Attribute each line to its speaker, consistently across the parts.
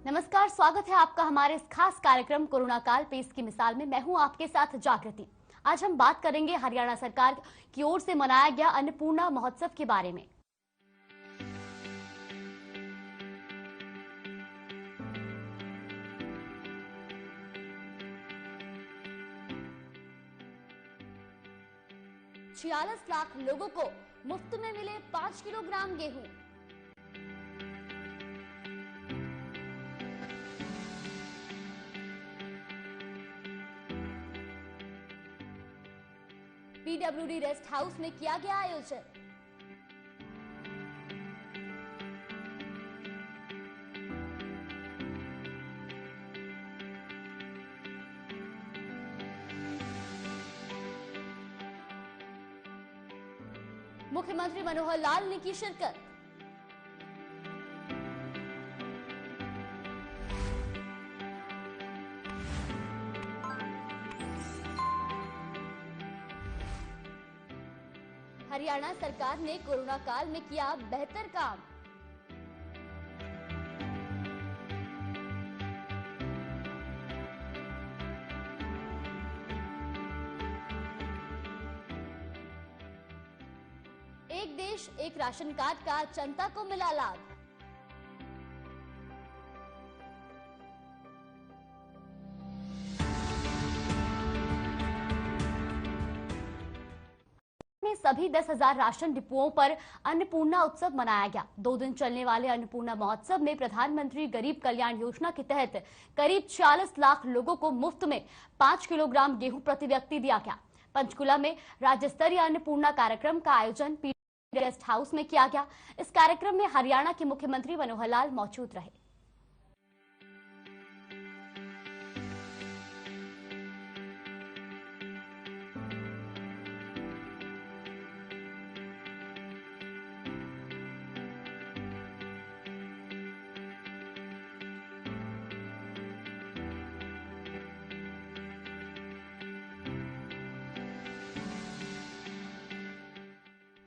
Speaker 1: नमस्कार, स्वागत है आपका हमारे इस खास कार्यक्रम कोरोना काल पे इसकी मिसाल में। मैं हूं आपके साथ जागृति। आज हम बात करेंगे हरियाणा सरकार की ओर से मनाया गया अन्नपूर्णा महोत्सव के बारे में। छियालीस लाख लोगों को मुफ्त में मिले 5 किलोग्राम गेहूं। पीडब्ल्यूडी रेस्ट हाउस में किया गया आयोजन। मुख्यमंत्री मनोहर लाल ने की शिरकत। हरियाणा सरकार ने कोरोना काल में किया बेहतर काम। एक देश एक राशन कार्ड का जनता को मिला लाभ। सभी 10,000 राशन डिपुओं पर अन्नपूर्णा उत्सव मनाया गया। 2 दिन चलने वाले अन्नपूर्णा महोत्सव में प्रधानमंत्री गरीब कल्याण योजना के तहत करीब 46 लाख लोगों को मुफ्त में 5 किलोग्राम गेहूं प्रति व्यक्ति दिया गया। पंचकुला में राज्य स्तरीय अन्नपूर्णा कार्यक्रम का आयोजन पीडब्ल्यूडी रेस्ट हाउस में किया गया। इस कार्यक्रम में हरियाणा के मुख्यमंत्री मनोहर लाल मौजूद रहे।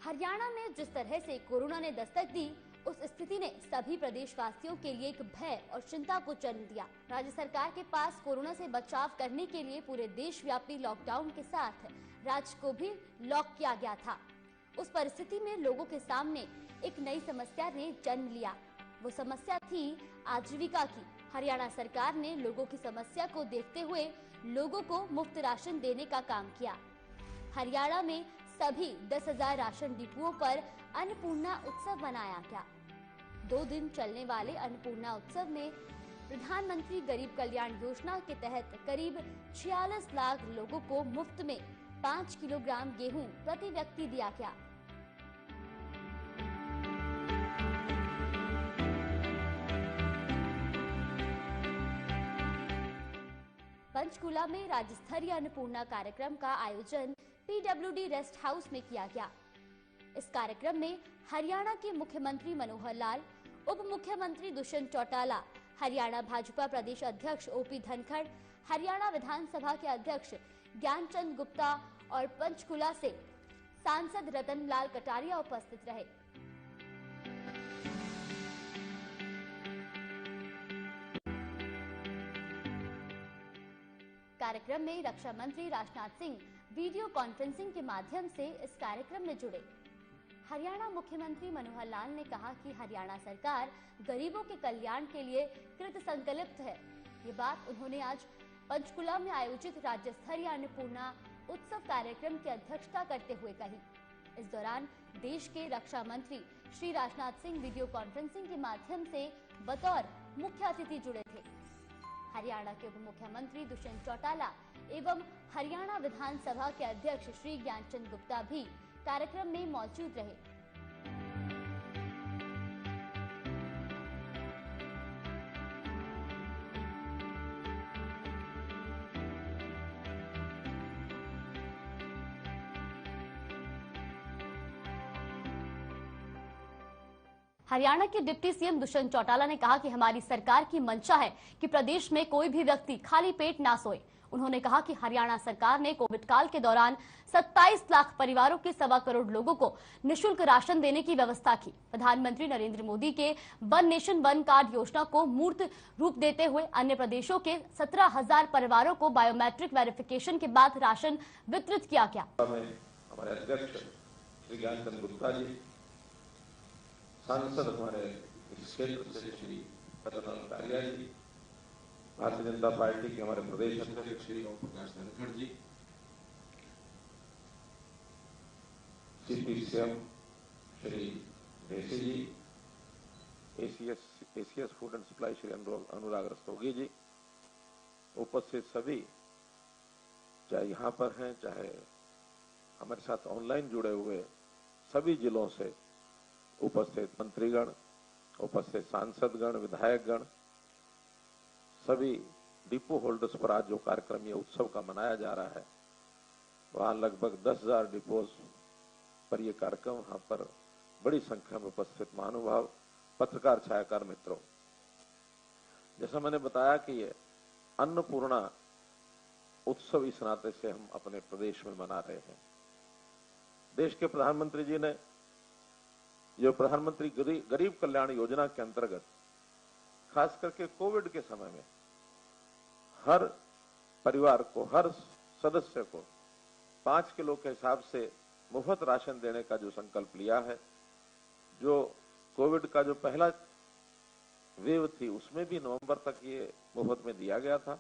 Speaker 1: हरियाणा में जिस तरह से कोरोना ने दस्तक दी, उस स्थिति ने सभी प्रदेशवासियों के लिए एक भय और चिंता को जन्म दिया। राज्य सरकार के पास कोरोना से बचाव करने के लिए पूरे देशव्यापी लॉकडाउन के साथ राज्य को भी लॉक किया गया था। उस परिस्थिति में लोगों के सामने एक नई समस्या ने जन्म लिया। वो समस्या थी आजीविका की। हरियाणा सरकार ने लोगों की समस्या को देखते हुए लोगों को मुफ्त राशन देने का काम किया। हरियाणा में सभी 10,000 राशन डिपुओं पर अन्नपूर्णा उत्सव मनाया गया। 2 दिन चलने वाले अन्नपूर्णा उत्सव में प्रधानमंत्री गरीब कल्याण योजना के तहत करीब 46 लाख लोगों को मुफ्त में 5 किलोग्राम गेहूं प्रति व्यक्ति दिया गया। पंचकुला में राज्य स्तरीय अन्नपूर्णा कार्यक्रम का आयोजन पीडब्ल्यूडी रेस्ट हाउस में किया गया। इस कार्यक्रम में हरियाणा के मुख्यमंत्री मनोहर लाल, उप मुख्यमंत्री दुष्यंत चौटाला, हरियाणा भाजपा प्रदेश अध्यक्ष ओपी धनखड़, हरियाणा विधानसभा के अध्यक्ष ज्ञानचंद गुप्ता और पंचकुला से सांसद रतन लाल कटारिया उपस्थित रहे। कार्यक्रम में रक्षा मंत्री राजनाथ सिंह वीडियो कॉन्फ्रेंसिंग के माध्यम से इस कार्यक्रम में जुड़े। हरियाणा मुख्यमंत्री मनोहर लाल ने कहा कि हरियाणा सरकार गरीबों के कल्याण के लिए कृत संकल्पित है। ये बात उन्होंने आज पंचकुला में आयोजित राज्य स्तरीय अन्नपूर्णा उत्सव कार्यक्रम की अध्यक्षता करते हुए कही। इस दौरान देश के रक्षा मंत्री श्री राजनाथ सिंह वीडियो कॉन्फ्रेंसिंग के माध्यम से बतौर मुख्य अतिथि जुड़े थे। हरियाणा के उप मुख्यमंत्री दुष्यंत चौटाला एवं हरियाणा विधानसभा के अध्यक्ष श्री ज्ञानचंद गुप्ता भी कार्यक्रम में मौजूद रहे। हरियाणा के डिप्टी सीएम दुष्यंत चौटाला ने कहा कि हमारी सरकार की मंशा है कि प्रदेश में कोई भी व्यक्ति खाली पेट ना सोए। उन्होंने कहा कि हरियाणा सरकार ने कोविड काल के दौरान 27 लाख परिवारों के 1.25 करोड़ लोगों को निःशुल्क राशन देने की व्यवस्था की। प्रधानमंत्री नरेंद्र मोदी के वन नेशन वन कार्ड योजना को मूर्त रूप देते हुए अन्य प्रदेशों के 17,000 परिवारों को बायोमेट्रिक वेरिफिकेशन के बाद राशन वितरित किया गया।
Speaker 2: हमारे अध्यक्ष श्री ज्ञानचंद गुप्ता जी, सांसद हमारे इस क्षेत्र से श्री रतन कालिया जी, भारतीय जनता पार्टी के हमारे प्रदेश अध्यक्ष श्री ओम प्रकाश धनखड़ जी, CPCM Shri Desi ji, ACS food and supply Shri Anurag Rastogi ji, उपस्थित सभी, चाहे यहाँ पर हैं चाहे हमारे साथ ऑनलाइन जुड़े हुए सभी जिलों से उपस्थित मंत्रीगण, उपस्थित सांसदगण, विधायकगण, सभी डिपो होल्डर्स पर आज जो कार्यक्रम ये उत्सव का मनाया जा रहा है, वहां लगभग 10,000 डिपोज पर यह कार्यक्रम, वहां पर बड़ी संख्या में उपस्थित महानुभाव, पत्रकार, छायाकार मित्रों, जैसा मैंने बताया कि ये अन्नपूर्णा उत्सव इस नाते से हम अपने प्रदेश में मना रहे हैं। देश के प्रधानमंत्री जी ने जो प्रधानमंत्री गरीब कल्याण योजना के अंतर्गत खास करके कोविड के समय में हर परिवार को, हर सदस्य को 5 किलो के हिसाब से मुफ्त राशन देने का जो संकल्प लिया है, जो कोविड का जो पहला वेव थी उसमें भी नवंबर तक ये मुफ्त में दिया गया था।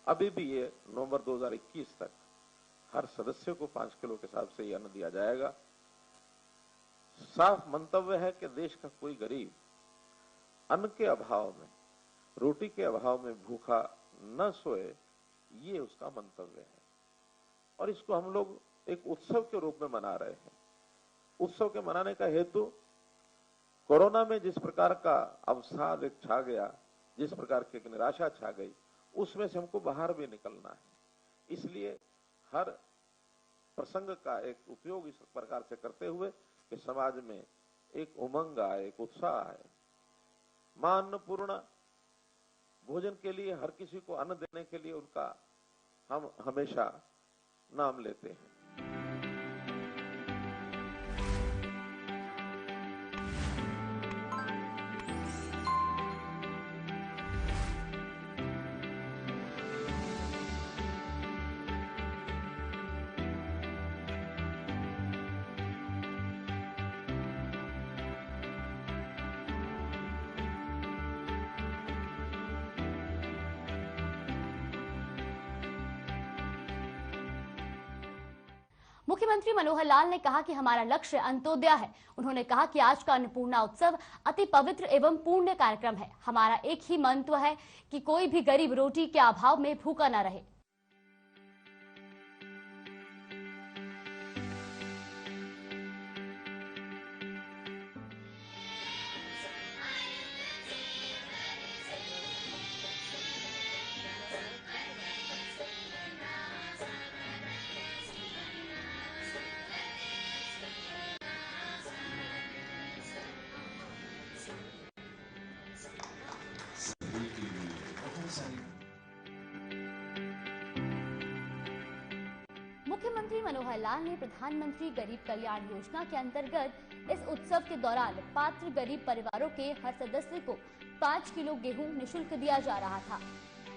Speaker 2: अभी भी ये नवंबर 2021 तक हर सदस्य को 5 किलो के हिसाब से ये अन्न दिया जाएगा। साफ मंतव्य है कि देश का कोई गरीब अन्न के अभाव में, रोटी के अभाव में भूखा न सोए, ये उसका मंतव्य है और इसको हम लोग एक उत्सव के रूप में मना रहे हैं। उत्सव के मनाने का हेतु कोरोना में जिस प्रकार का अवसाद एक छा गया, जिस प्रकार की एक निराशा छा गई, उसमें से हमको बाहर भी निकलना है। इसलिए हर प्रसंग का एक उपयोग इस प्रकार से करते हुए कि समाज में एक उमंग आए, एक उत्साह आए। मां अन्नपूर्णा भोजन के लिए, हर किसी को अन्न देने के लिए उनका हम हमेशा नाम लेते हैं।
Speaker 1: मुख्यमंत्री मनोहर लाल ने कहा कि हमारा लक्ष्य अंत्योदय है। उन्होंने कहा कि आज का अन्नपूर्णा उत्सव अति पवित्र एवं पुण्य कार्यक्रम है। हमारा एक ही मंत्र है कि कोई भी गरीब रोटी के अभाव में भूखा न रहे। मुख्यमंत्री मनोहर लाल ने प्रधानमंत्री गरीब कल्याण योजना के अंतर्गत इस उत्सव के दौरान पात्र गरीब परिवारों के हर सदस्य को 5 किलो गेहूं निःशुल्क दिया जा रहा था।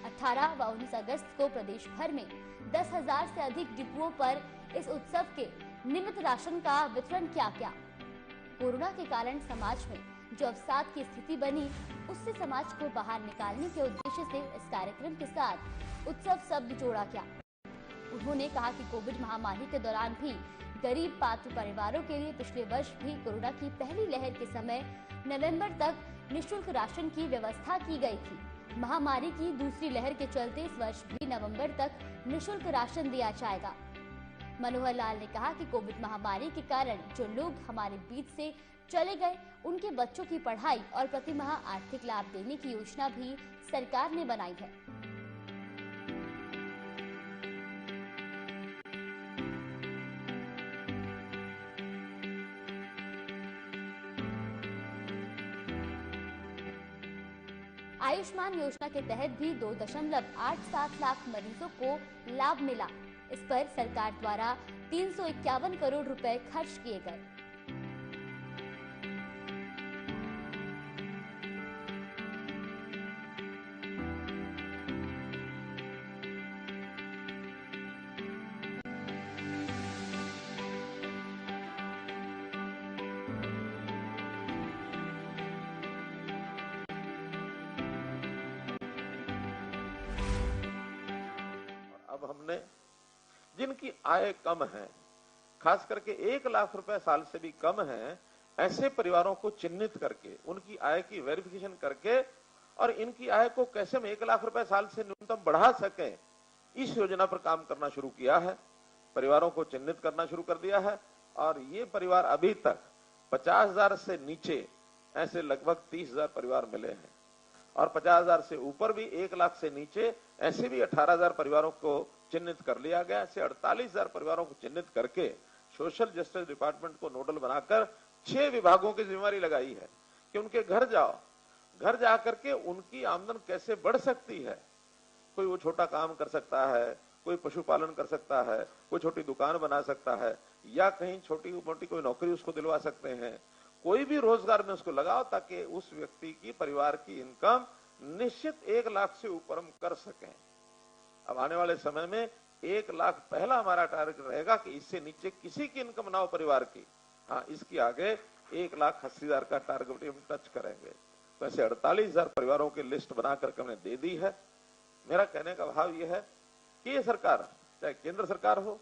Speaker 1: 18 व 19 अगस्त को प्रदेश भर में 10,000 से अधिक डिपुओं पर इस उत्सव के निमित्त राशन का वितरण किया गया। कोरोना के कारण समाज में जो अवसाद की स्थिति बनी, उससे समाज को बाहर निकालने के उद्देश्य से इस कार्यक्रम के साथ उत्सव शब्द जोड़ा गया। उन्होंने कहा कि कोविड महामारी के दौरान भी गरीब पात्र परिवारों के लिए पिछले वर्ष भी कोरोना की पहली लहर के समय नवंबर तक निःशुल्क राशन की व्यवस्था की गई थी। महामारी की दूसरी लहर के चलते इस वर्ष भी नवंबर तक निःशुल्क राशन दिया जाएगा। मनोहर लाल ने कहा कि कोविड महामारी के कारण जो लोग हमारे बीच से चले गए, उनके बच्चों की पढ़ाई और प्रतिमाह आर्थिक लाभ देने की योजना भी सरकार ने बनाई है। आयुष्मान योजना के तहत भी 2.87 लाख मरीजों को लाभ मिला। इस पर सरकार द्वारा 351 करोड़ रुपए खर्च किए गए।
Speaker 2: अब हमने जिनकी आय कम है, खास करके 1 लाख रुपए साल से भी कम है, ऐसे परिवारों को चिन्हित करके उनकी आय की वेरिफिकेशन करके और इनकी आय को कैसे हम 1 लाख रुपए साल से न्यूनतम बढ़ा सकें, इस योजना पर काम करना शुरू किया है। परिवारों को चिन्हित करना शुरू कर दिया है और ये परिवार अभी तक 50,000 से नीचे ऐसे लगभग 30,000 परिवार मिले हैं और 50,000 से ऊपर भी 1 लाख से नीचे ऐसे भी 18,000 परिवारों को चिन्हित कर लिया गया। ऐसे 48,000 परिवारों को चिन्हित करके सोशल जस्टिस डिपार्टमेंट को नोडल बनाकर 6 विभागों की जिम्मेवारी लगाई है कि उनके घर जाओ, घर जाकर के उनकी आमदन कैसे बढ़ सकती है। कोई वो छोटा काम कर सकता है, कोई पशुपालन कर सकता है, कोई छोटी दुकान बना सकता है या कहीं छोटी मोटी कोई नौकरी उसको दिलवा सकते हैं। कोई भी रोजगार में उसको लगाओ ताकि उस व्यक्ति की परिवार की इनकम निश्चित 1 लाख से ऊपर हम कर सकें। अब आने वाले समय में 1 लाख पहला हमारा टारगेट रहेगा कि इससे नीचे किसी की इनकम ना हो परिवार की। हाँ, इसके आगे 1,80,000 का टारगेट हम टच करेंगे। तो ऐसे 48,000 परिवारों की लिस्ट बनाकर हमने दे दी है। मेरा कहने का भाव यह है कि ये सरकार, चाहे केंद्र सरकार हो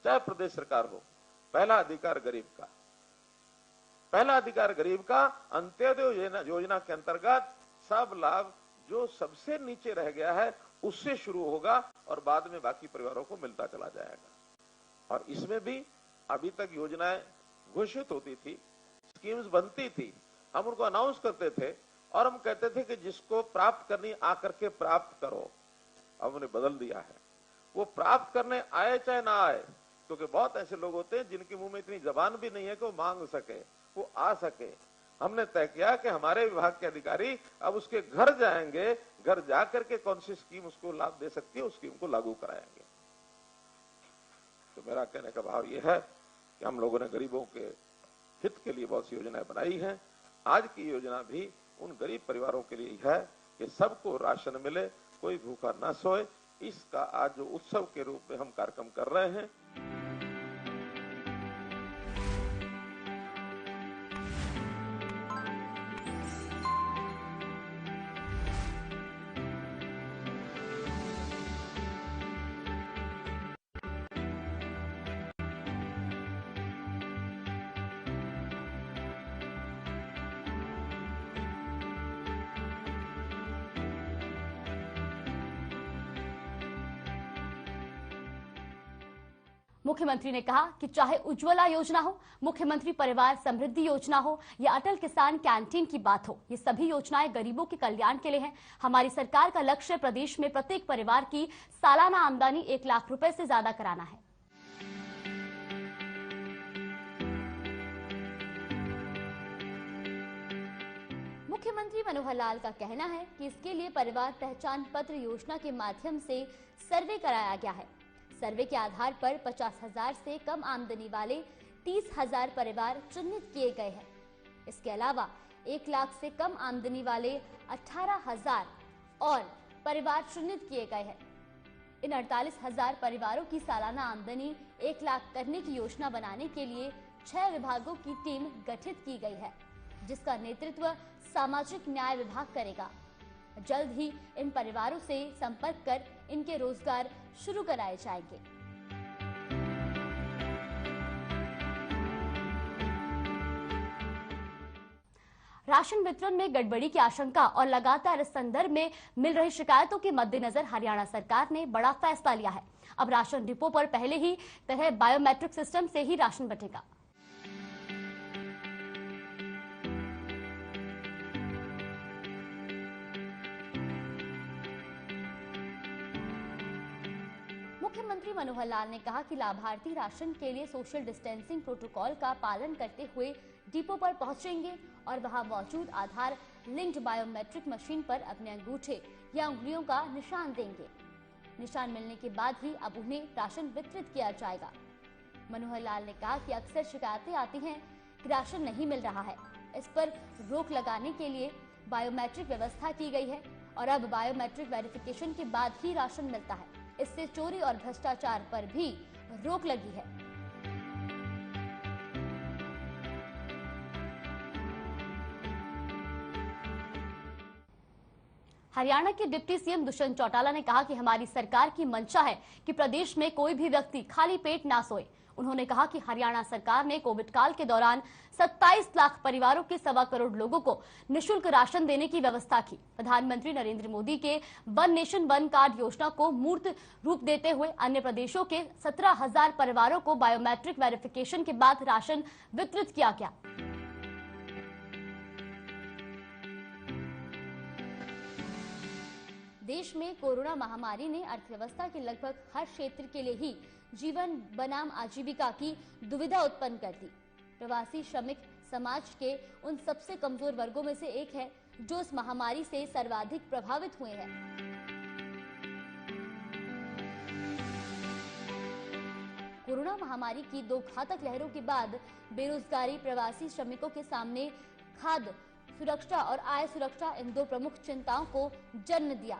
Speaker 2: चाहे प्रदेश सरकार हो, पहला अधिकार गरीब का, पहला अधिकार गरीब का। अंत्योदय योजना के अंतर्गत सब लाभ जो सबसे नीचे रह गया है उससे शुरू होगा और बाद में बाकी परिवारों को मिलता चला जाएगा। और इसमें भी अभी तक योजनाएं घोषित होती थी, स्कीम्स बनती थी, हम उनको अनाउंस करते थे और हम कहते थे कि जिसको प्राप्त करनी आकर के प्राप्त करो। अब उन्हें बदल दिया है, वो प्राप्त करने आए चाहे ना आए, क्योंकि बहुत ऐसे लोग होते हैं जिनके मुंह में इतनी जबान भी नहीं है कि वो मांग सके, वो आ सके। हमने तय किया कि हमारे विभाग के अधिकारी अब उसके घर जाएंगे, घर जाकर के कौन सी स्कीम उसको लाभ दे सकती है उस स्कीम को लागू कराएंगे। तो मेरा कहने का भाव यह है कि हम लोगों ने गरीबों के हित के लिए बहुत सी योजनाएं बनाई हैं। आज की योजना भी उन गरीब परिवारों के लिए है कि सबको राशन मिले, कोई भूखा न सोए। इसका आज जो उत्सव के रूप में हम कार्यक्रम कर रहे हैं।
Speaker 1: मुख्यमंत्री ने कहा कि चाहे उज्ज्वला योजना हो, मुख्यमंत्री परिवार समृद्धि योजना हो या अटल किसान कैंटीन की बात हो, ये सभी योजनाएं गरीबों के कल्याण के लिए हैं। हमारी सरकार का लक्ष्य प्रदेश में प्रत्येक परिवार की सालाना आमदनी 1 लाख रुपए से ज्यादा कराना है। मुख्यमंत्री मनोहर लाल का कहना है कि इसके लिए परिवार पहचान पत्र योजना के माध्यम से सर्वे कराया गया है। सर्वे के आधार पर 50,000 से कम आमदनी वाले 30,000 परिवार चिन्हित किए गए हैं। इसके अलावा 1 लाख से कम आमदनी वाले 18,000 और परिवार चिन्हित किए गए हैं। इन 48,000 परिवारों की सालाना आमदनी 1 लाख करने की योजना बनाने के लिए 6 विभागों की टीम गठित की गई है, जिसका नेतृत्व सामाजिक न्याय विभाग करेगा। जल्द ही इन परिवारों से संपर्क कर इनके रोजगार शुरू कराए जाएंगे। राशन वितरण में गड़बड़ी की आशंका और लगातार इस संदर्भ में मिल रही शिकायतों के मद्देनजर हरियाणा सरकार ने बड़ा फैसला लिया है। अब राशन डिपो पर पहले ही तरह बायोमेट्रिक सिस्टम से ही राशन बंटेगा। मुख्यमंत्री मनोहर लाल ने कहा कि लाभार्थी राशन के लिए सोशल डिस्टेंसिंग प्रोटोकॉल का पालन करते हुए डिपो पर पहुंचेंगे और वहां मौजूद आधार लिंक्ड बायोमेट्रिक मशीन पर अपने अंगूठे या उंगलियों का निशान देंगे। निशान मिलने के बाद ही अब उन्हें राशन वितरित किया जाएगा। मनोहर लाल ने कहा कि अक्सर शिकायतें आती हैं कि राशन नहीं मिल रहा है। इस पर रोक लगाने के लिए बायोमेट्रिक व्यवस्था की गई है और अब बायोमेट्रिक वेरिफिकेशन के बाद ही राशन मिलता है। इससे चोरी और भ्रष्टाचार पर भी रोक लगी है। हरियाणा के डिप्टी सीएम दुष्यंत चौटाला ने कहा कि हमारी सरकार की मंशा है कि प्रदेश में कोई भी व्यक्ति खाली पेट ना सोए। उन्होंने कहा कि हरियाणा सरकार ने कोविड काल के दौरान 27 लाख परिवारों के 1.25 करोड़ लोगों को निःशुल्क राशन देने की व्यवस्था की। प्रधानमंत्री नरेंद्र मोदी के वन नेशन वन कार्ड योजना को मूर्त रूप देते हुए अन्य प्रदेशों के 17,000 परिवारों को बायोमेट्रिक वेरिफिकेशन के बाद राशन वितरित किया गया। देश में कोरोना महामारी ने अर्थव्यवस्था के लगभग हर क्षेत्र के लिए ही जीवन बनाम आजीविका की दुविधा उत्पन्न कर दी। प्रवासी श्रमिक समाज के उन सबसे कमजोर वर्गों में से एक है जो इस महामारी से सर्वाधिक प्रभावित हुए हैं। कोरोना महामारी की 2 घातक लहरों के बाद बेरोजगारी प्रवासी श्रमिकों के सामने खाद्य सुरक्षा और आय सुरक्षा इन 2 प्रमुख चिंताओं को जन्म दिया।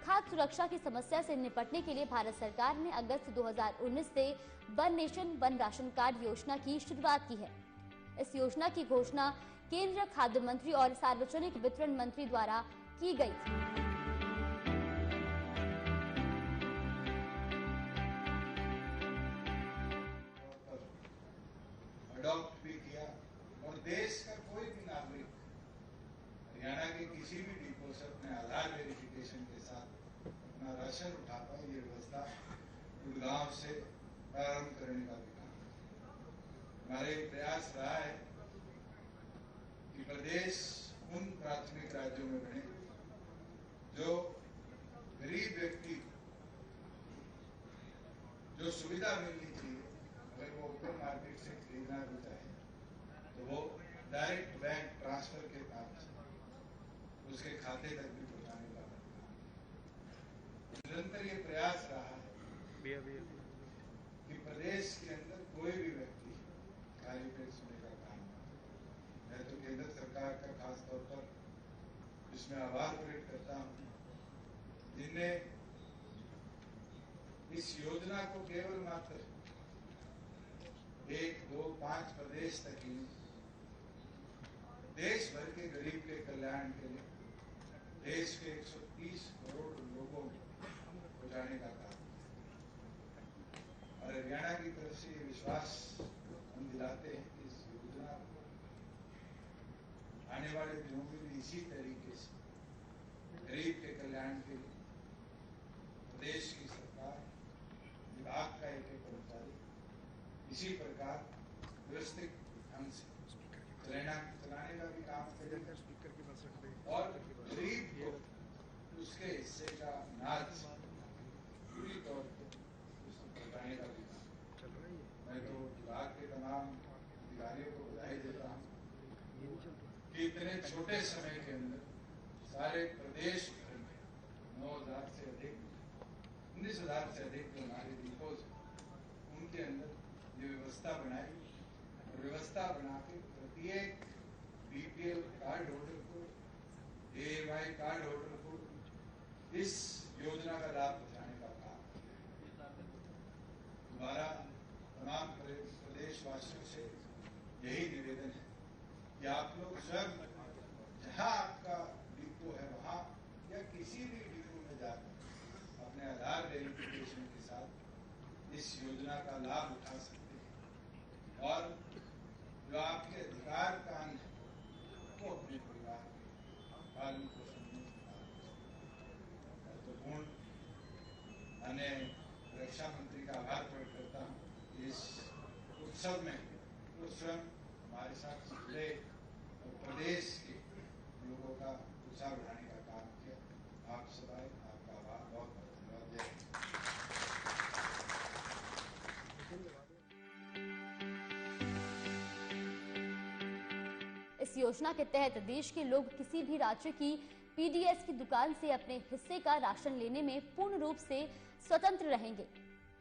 Speaker 1: खाद्य सुरक्षा की समस्या से निपटने के लिए भारत सरकार ने अगस्त 2019 से one nation one ration card योजना की शुरुआत की है। इस योजना की घोषणा केंद्रीय खाद्य मंत्री और सार्वजनिक वितरण मंत्री द्वारा की गई थी।
Speaker 3: अडॉप्ट भी किया और देश का कोई भी नागरिक हरियाणा के किसी भी डिपो से अपने आधार वेरिफिकेशन के साथ अपना राशन उठा पाए, ये व्यवस्था गुड़गांव से प्रारंभ करने का भी काम। हमारे प्रयास रहा है कि प्रदेश उन प्राथमिक राज्यों में बने जो गरीब व्यक्ति जो सुविधा मिलनी चाहिए, अगर वो ओपन मार्केट से खरीदना भी चाहे तो वो डायरेक्ट बैंक ट्रांसफर के काम से उसके खाते तक भी पहुंचाने का निरंतर ये प्रयास रहा है कि प्रदेश के अंदर कोई भी व्यक्ति खाली पेट सोने का काम नहीं। मैं तो केंद्र सरकार का खास तौर पर इसमें आभार प्रकट करता हूँ जिनने इस योजना को केवल मात्र 1, 2, 5 प्रदेश तक ही देश भर के गरीब के कल्याण के लिए देश के 130 करोड़ लोगों को पहुंचाने का काम। और हरियाणा की तरफ से ये विश्वास हम दिलाते हैं कि इस योजना को आने वाले दिनों में भी इसी तरीके से गरीब के कल्याण के लिए प्रदेश की सरकार, विभाग का एक कर्मचारी इसी प्रकार व्यवस्थित ढंग से चलाने का भी काम करेगा और गरीब को उसके हिस्से का अनाज पूरी तौर पर उसको पहुंचाने का भी काम। मैं तो विभाग के तमाम अधिकारियों को बधाई देता हूँ कि इतने छोटे समय के अंदर सारे प्रदेश भर में 9,000 से अधिक 19,000 से अधिक जो हमारे डिपोज उनके अंदर ये व्यवस्था बनाई और व्यवस्था बना के प्रत्येक बीपीएल कार्ड होल्डर को, एएवाई कार्ड होल्डर को इस योजना का लाभ पहुंचाने का काम। हमारा तमाम प्रदेशवासियों से यही निवेदन है कि आप लोग स्वयं जहां आपका डिपो है वहां या किसी भी डिपो में जाकर अपने आधार वेरिफिकेशन के साथ इस योजना का लाभ उठा सकते हैं और जो आपके अधिकार का अंग है वो अपने परिवार के पालन पोषण में महत्वपूर्ण। मैंने रक्षा मंत्री का आभार प्रकट करता हूँ इस उत्सव में वो स्वयं हमारे साथ जुड़े और प्रदेश के लोगों का उत्साह बढ़ाने का काम किया। आप सब आए, आपका आभार, बहुत बहुत धन्यवाद।
Speaker 1: इस योजना के तहत देश के लोग किसी भी राज्य की पीडीएस की दुकान से अपने हिस्से का राशन लेने में पूर्ण रूप से स्वतंत्र रहेंगे।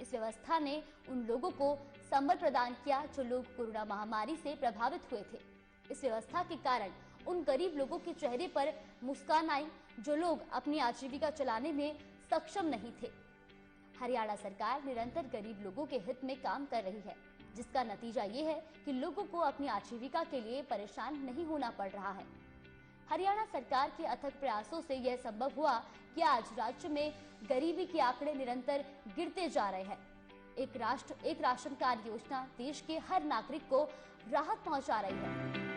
Speaker 1: इस व्यवस्था ने उन लोगों को संबल प्रदान किया जो लोग कोरोना महामारी से प्रभावित हुए थे। इस व्यवस्था के कारण उन गरीब लोगों के चेहरे पर मुस्कान आई जो लोग अपनी आजीविका चलाने में सक्षम नहीं थे। हरियाणा सरकार निरंतर गरीब लोगों के हित में काम कर रही है, जिसका नतीजा ये है कि लोगों को अपनी आजीविका के लिए परेशान नहीं होना पड़ रहा है। हरियाणा सरकार के अथक प्रयासों से यह संभव हुआ कि आज राज्य में गरीबी के आंकड़े निरंतर गिरते जा रहे हैं। एक राष्ट्र एक राशन कार्ड योजना देश के हर नागरिक को राहत पहुंचा रही है।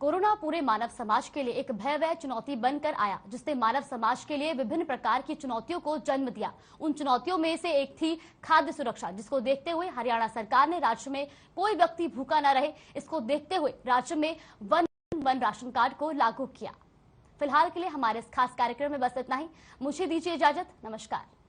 Speaker 1: कोरोना पूरे मानव समाज के लिए एक भयावह चुनौती बनकर आया, जिसने मानव समाज के लिए विभिन्न प्रकार की चुनौतियों को जन्म दिया। उन चुनौतियों में से एक थी खाद्य सुरक्षा, जिसको देखते हुए हरियाणा सरकार ने राज्य में कोई व्यक्ति भूखा न रहे, इसको देखते हुए राज्य में वन राशन कार्ड को लागू किया। फिलहाल के लिए हमारे इस खास कार्यक्रम में बस इतना ही। मुझे दीजिए इजाजत। नमस्कार।